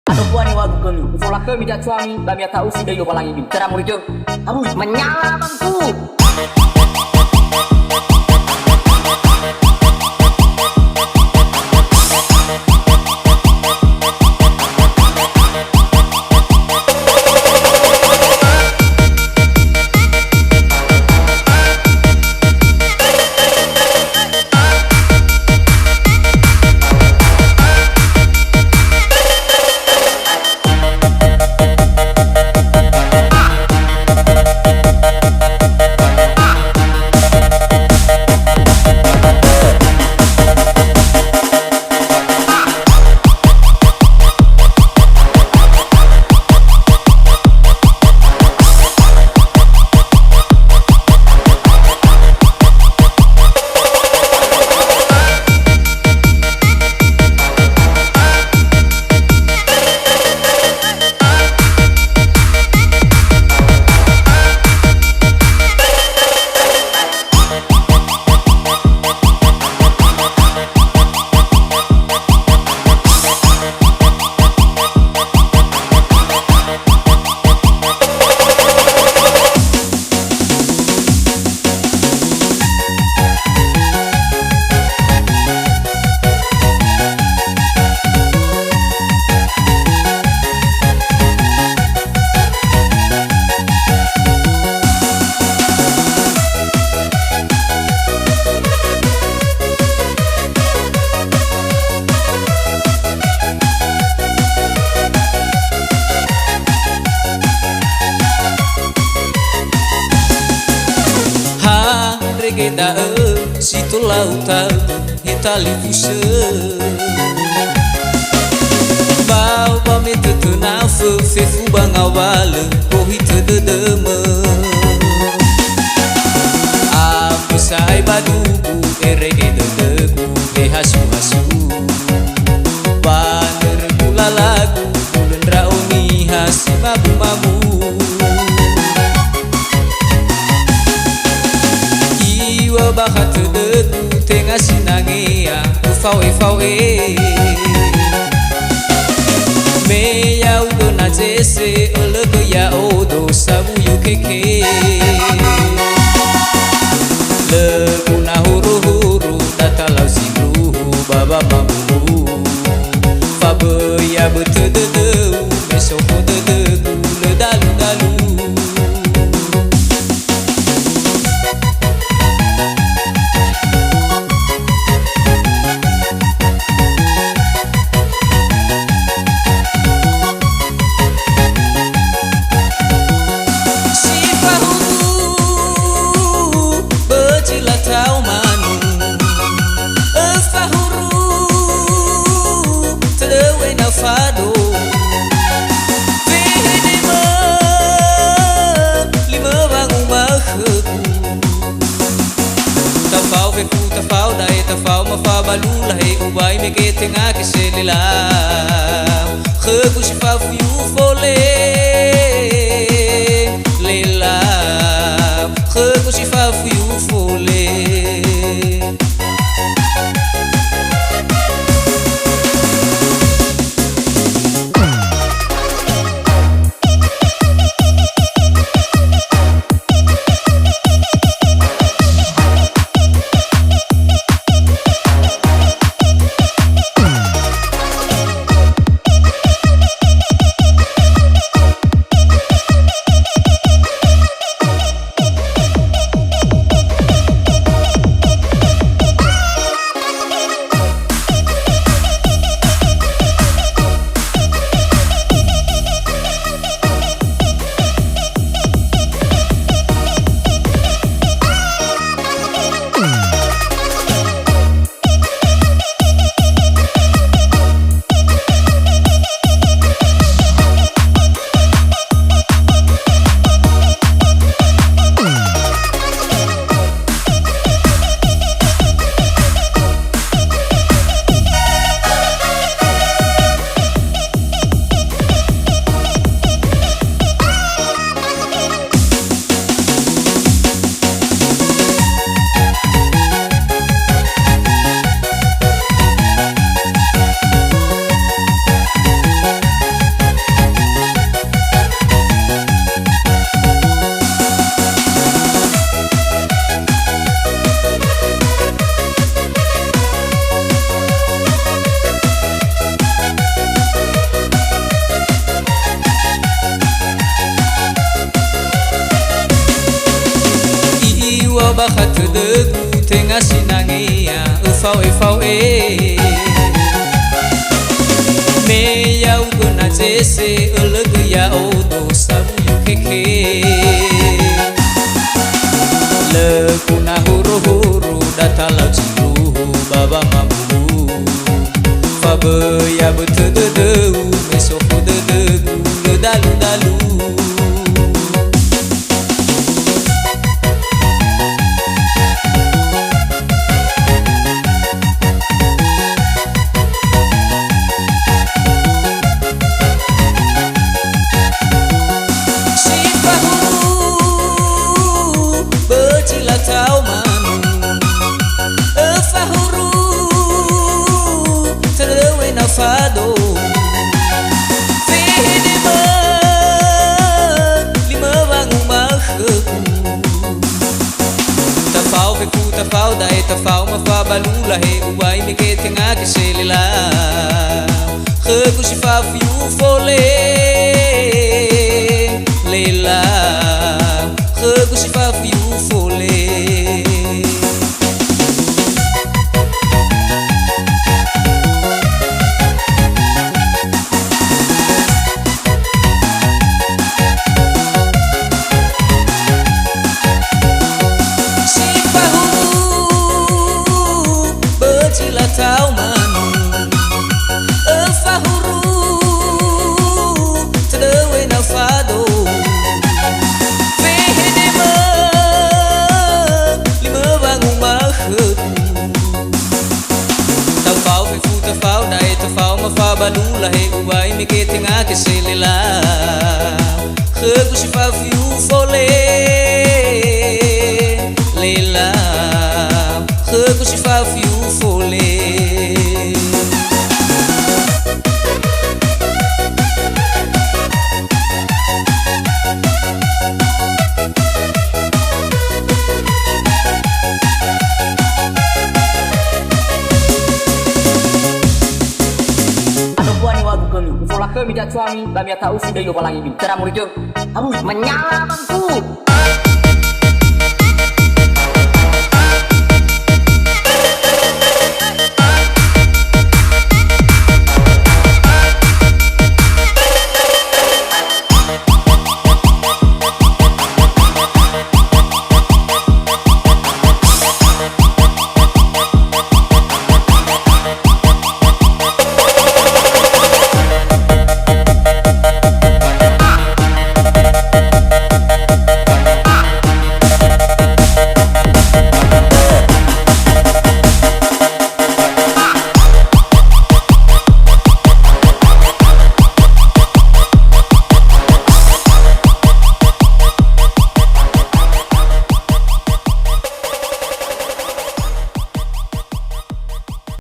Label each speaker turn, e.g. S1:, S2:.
S1: atau puani wagu kami usola kami dan suami kami tahu sudah yo palang ini cara murid abu menyala bangku.
S2: Regeda situ lautan hitali fuse bau pame tetuna fefu bangawal ko hite dedeme aku sai badugu regeda degu hasu hasu baner gula lagu bulan rauni hasimabu mamu bahat degu tengah sinangea ufawe me ya udo na jese olego ya odo sabu yukeke legu na huru datalau singruhu baba mamu fabe ya betedeu mesoko dedegu le dalu fado lima bangun mahu tafau feku tafau dai tafau mafa balula he ubai me ke tengah ke selila khegu shifa fu fole lela khegu shifa fu fole fau e me yau guna jese uleg ya odo samu keke le kuna huru huru datalau ciru baba mamu fabe ya betedeu mesofu dedegu le dalu dalu tau manu fahuru terlewe na fado lima bangu mahku tafau beku tafau dai tafau ma fa balula he uai me ke tenga ke selila khegu shifa fiu fole lela khegu shifa fiu fole tau manu fahuru terlewe na fado lima bangu mahku tafau befu tafau dai tafau ma fa balula he uai me ke tenga ke selila khegu shifa fiu fole lela khegu shifa fiu fole
S1: Folak ke minta suami, bami tahu sudah yo palangi bin. Cara murid menyala bangku.